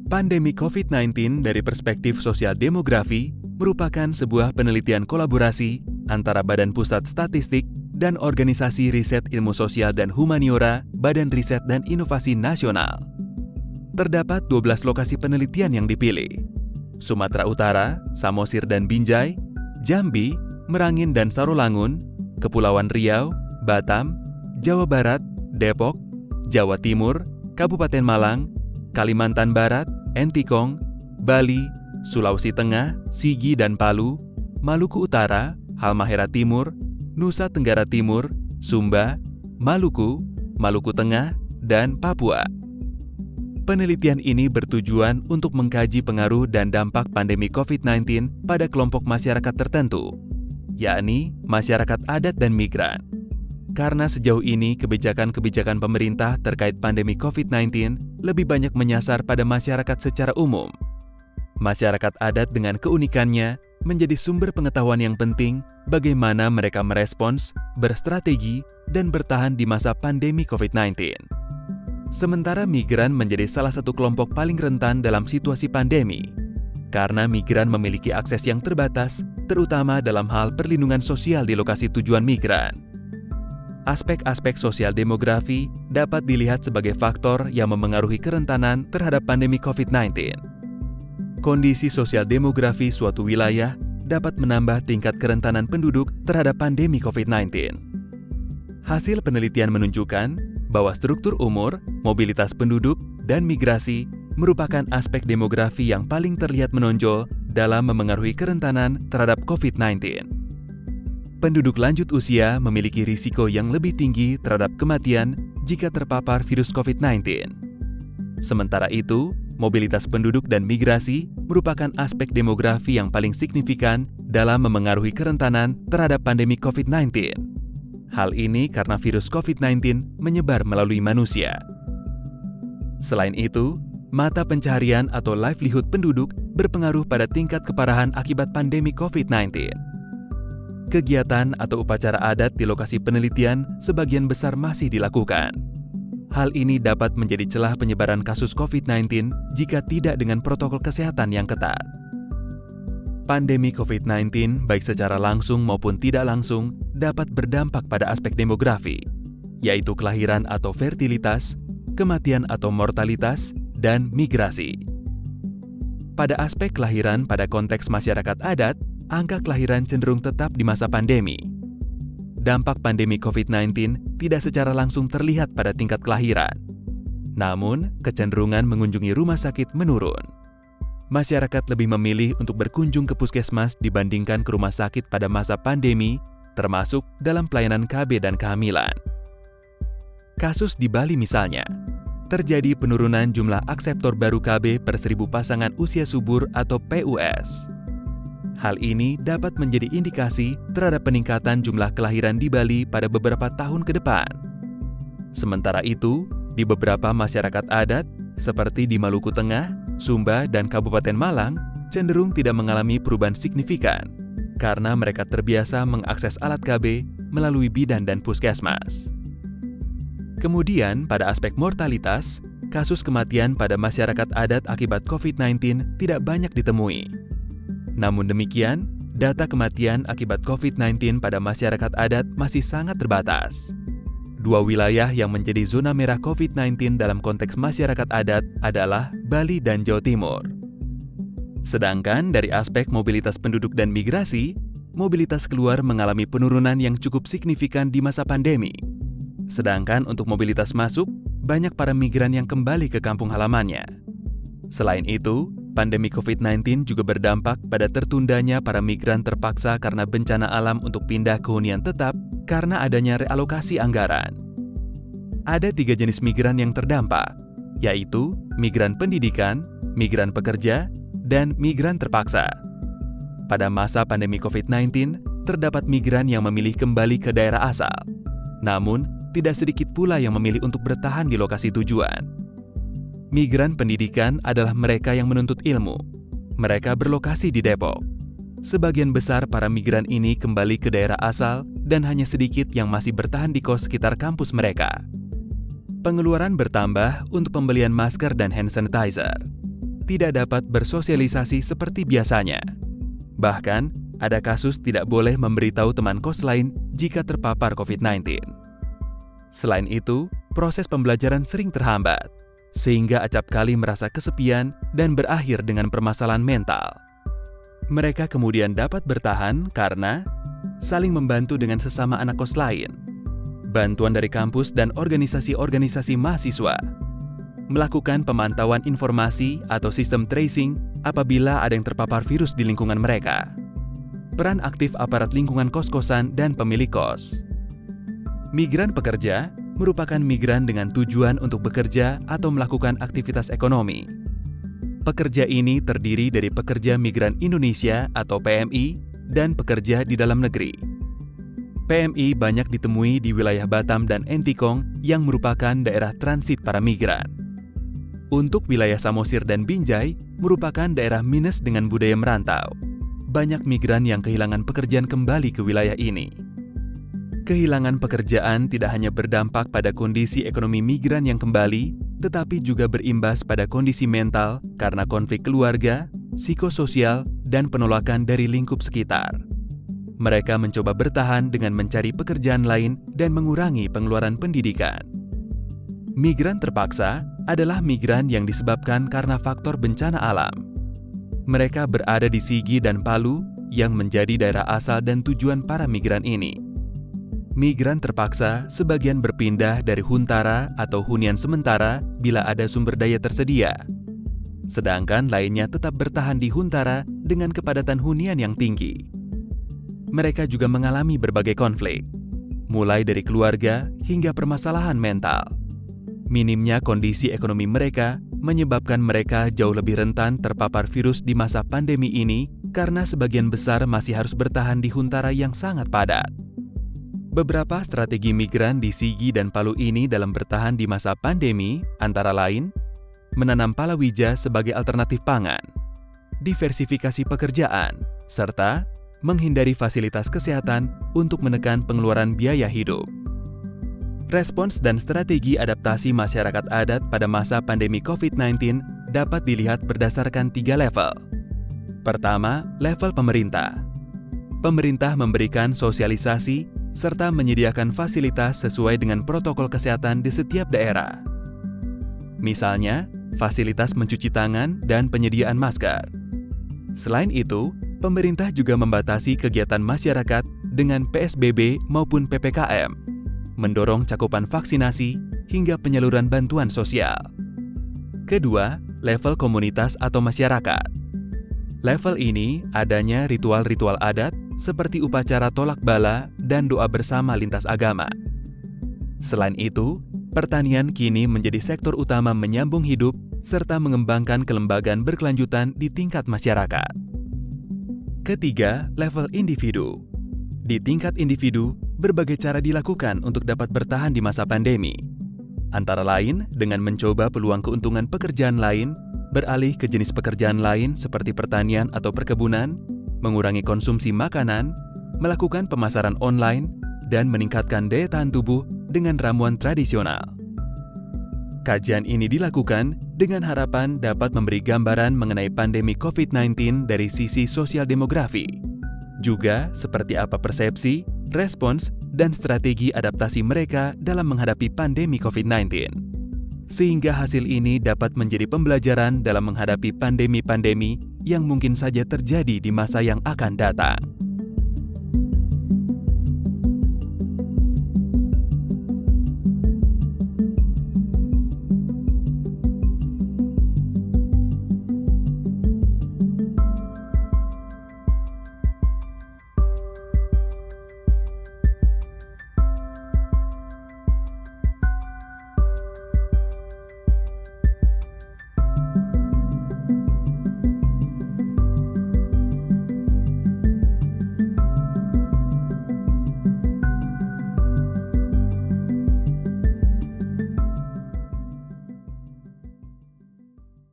Pandemi COVID-19 dari perspektif sosial demografi merupakan sebuah penelitian kolaborasi antara Badan Pusat Statistik dan Organisasi Riset Ilmu Sosial dan Humaniora Badan Riset dan Inovasi Nasional. Terdapat 12 lokasi penelitian yang dipilih: Sumatera Utara, Samosir dan Binjai, Jambi, Merangin dan Sarolangun, Kepulauan Riau, Batam, Jawa Barat, Depok, Jawa Timur, Kabupaten Malang, Kalimantan Barat, Entikong, Bali, Sulawesi Tengah, Sigi dan Palu, Maluku Utara, Halmahera Timur, Nusa Tenggara Timur, Sumba, Maluku, Maluku Tengah, dan Papua. Penelitian ini bertujuan untuk mengkaji pengaruh dan dampak pandemi COVID-19 pada kelompok masyarakat tertentu, yakni masyarakat adat dan migran. Karena sejauh ini kebijakan-kebijakan pemerintah terkait pandemi COVID-19 lebih banyak menyasar pada masyarakat secara umum. Masyarakat adat dengan keunikannya menjadi sumber pengetahuan yang penting bagaimana mereka merespons, berstrategi, dan bertahan di masa pandemi COVID-19. Sementara migran menjadi salah satu kelompok paling rentan dalam situasi pandemi, karena migran memiliki akses yang terbatas, terutama dalam hal perlindungan sosial di lokasi tujuan migran. Aspek-aspek sosial demografi dapat dilihat sebagai faktor yang memengaruhi kerentanan terhadap pandemi COVID-19. Kondisi sosial demografi suatu wilayah dapat menambah tingkat kerentanan penduduk terhadap pandemi COVID-19. Hasil penelitian menunjukkan bahwa struktur umur, mobilitas penduduk, dan migrasi merupakan aspek demografi yang paling terlihat menonjol dalam memengaruhi kerentanan terhadap COVID-19. Penduduk lanjut usia memiliki risiko yang lebih tinggi terhadap kematian jika terpapar virus COVID-19. Sementara itu, mobilitas penduduk dan migrasi merupakan aspek demografi yang paling signifikan dalam memengaruhi kerentanan terhadap pandemi COVID-19. Hal ini karena virus COVID-19 menyebar melalui manusia. Selain itu, mata pencaharian atau livelihood penduduk berpengaruh pada tingkat keparahan akibat pandemi COVID-19. Kegiatan atau upacara adat di lokasi penelitian sebagian besar masih dilakukan. Hal ini dapat menjadi celah penyebaran kasus COVID-19 jika tidak dengan protokol kesehatan yang ketat. Pandemi COVID-19, baik secara langsung maupun tidak langsung, dapat berdampak pada aspek demografi, yaitu kelahiran atau fertilitas, kematian atau mortalitas, dan migrasi. Pada aspek kelahiran pada konteks masyarakat adat, angka kelahiran cenderung tetap di masa pandemi. Dampak pandemi COVID-19 tidak secara langsung terlihat pada tingkat kelahiran. Namun, kecenderungan mengunjungi rumah sakit menurun. Masyarakat lebih memilih untuk berkunjung ke puskesmas dibandingkan ke rumah sakit pada masa pandemi, termasuk dalam pelayanan KB dan kehamilan. Kasus di Bali misalnya, terjadi penurunan jumlah akseptor baru KB per 1000 pasangan usia subur atau PUS. Hal ini dapat menjadi indikasi terhadap peningkatan jumlah kelahiran di Bali pada beberapa tahun ke depan. Sementara itu, di beberapa masyarakat adat, seperti di Maluku Tengah, Sumba, dan Kabupaten Malang, cenderung tidak mengalami perubahan signifikan, karena mereka terbiasa mengakses alat KB melalui bidan dan puskesmas. Kemudian, pada aspek mortalitas, kasus kematian pada masyarakat adat akibat COVID-19 tidak banyak ditemui. Namun demikian, data kematian akibat COVID-19 pada masyarakat adat masih sangat terbatas. Dua wilayah yang menjadi zona merah COVID-19 dalam konteks masyarakat adat adalah Bali dan Jawa Timur. Sedangkan dari aspek mobilitas penduduk dan migrasi, mobilitas keluar mengalami penurunan yang cukup signifikan di masa pandemi. Sedangkan untuk mobilitas masuk, banyak para migran yang kembali ke kampung halamannya. Selain itu, pandemi COVID-19 juga berdampak pada tertundanya para migran terpaksa karena bencana alam untuk pindah ke hunian tetap karena adanya realokasi anggaran. Ada 3 jenis migran yang terdampak, yaitu migran pendidikan, migran pekerja, dan migran terpaksa. Pada masa pandemi COVID-19, terdapat migran yang memilih kembali ke daerah asal. Namun, tidak sedikit pula yang memilih untuk bertahan di lokasi tujuan. Migran pendidikan adalah mereka yang menuntut ilmu. Mereka berlokasi di Depok. Sebagian besar para migran ini kembali ke daerah asal dan hanya sedikit yang masih bertahan di kos sekitar kampus mereka. Pengeluaran bertambah untuk pembelian masker dan hand sanitizer. tidak dapat bersosialisasi seperti biasanya. Bahkan, ada kasus tidak boleh memberitahu teman kos lain jika terpapar COVID-19. Selain itu, proses pembelajaran sering terhambat, sehingga acap kali merasa kesepian dan berakhir dengan permasalahan mental. Mereka kemudian dapat bertahan karena saling membantu dengan sesama anak kos lain, bantuan dari kampus dan organisasi-organisasi mahasiswa, melakukan pemantauan informasi atau sistem tracing apabila ada yang terpapar virus di lingkungan mereka, peran aktif aparat lingkungan kos-kosan dan pemilik kos. Migran pekerja merupakan migran dengan tujuan untuk bekerja atau melakukan aktivitas ekonomi. Pekerja ini terdiri dari pekerja migran Indonesia atau PMI dan pekerja di dalam negeri. PMI banyak ditemui di wilayah Batam dan Entikong yang merupakan daerah transit para migran. Untuk wilayah Samosir dan Binjai merupakan daerah minus dengan budaya merantau. Banyak migran yang kehilangan pekerjaan kembali ke wilayah ini. Kehilangan pekerjaan tidak hanya berdampak pada kondisi ekonomi migran yang kembali, tetapi juga berimbas pada kondisi mental karena konflik keluarga, psikososial, dan penolakan dari lingkup sekitar. Mereka mencoba bertahan dengan mencari pekerjaan lain dan mengurangi pengeluaran pendidikan. Migran terpaksa adalah migran yang disebabkan karena faktor bencana alam. Mereka berada di Sigi dan Palu yang menjadi daerah asal dan tujuan para migran ini. Migran terpaksa sebagian berpindah dari huntara atau hunian sementara bila ada sumber daya tersedia. Sedangkan lainnya tetap bertahan di huntara dengan kepadatan hunian yang tinggi. Mereka juga mengalami berbagai konflik, mulai dari keluarga hingga permasalahan mental. Minimnya kondisi ekonomi mereka menyebabkan mereka jauh lebih rentan terpapar virus di masa pandemi ini karena sebagian besar masih harus bertahan di huntara yang sangat padat. Beberapa strategi migran di Sigi dan Palu ini dalam bertahan di masa pandemi antara lain menanam palawija sebagai alternatif pangan, diversifikasi pekerjaan, serta menghindari fasilitas kesehatan untuk menekan pengeluaran biaya hidup. Respons dan strategi adaptasi masyarakat adat pada masa pandemi COVID-19 dapat dilihat berdasarkan 3 level. Pertama, level pemerintah. Pemerintah memberikan sosialisasi serta menyediakan fasilitas sesuai dengan protokol kesehatan di setiap daerah. Misalnya, fasilitas mencuci tangan dan penyediaan masker. Selain itu, pemerintah juga membatasi kegiatan masyarakat dengan PSBB maupun PPKM, mendorong cakupan vaksinasi hingga penyaluran bantuan sosial. Kedua, level komunitas atau masyarakat. Level ini adanya ritual-ritual adat seperti upacara tolak bala dan doa bersama lintas agama. Selain itu, pertanian kini menjadi sektor utama menyambung hidup serta mengembangkan kelembagaan berkelanjutan di tingkat masyarakat. Ketiga, level individu. Di tingkat individu, berbagai cara dilakukan untuk dapat bertahan di masa pandemi. Antara lain dengan mencoba peluang keuntungan pekerjaan lain, beralih ke jenis pekerjaan lain seperti pertanian atau perkebunan, mengurangi konsumsi makanan, melakukan pemasaran online, dan meningkatkan daya tahan tubuh dengan ramuan tradisional. Kajian ini dilakukan dengan harapan dapat memberi gambaran mengenai pandemi COVID-19 dari sisi sosial demografi, juga seperti apa persepsi, respons, dan strategi adaptasi mereka dalam menghadapi pandemi COVID-19. Sehingga hasil ini dapat menjadi pembelajaran dalam menghadapi pandemi-pandemi yang mungkin saja terjadi di masa yang akan datang.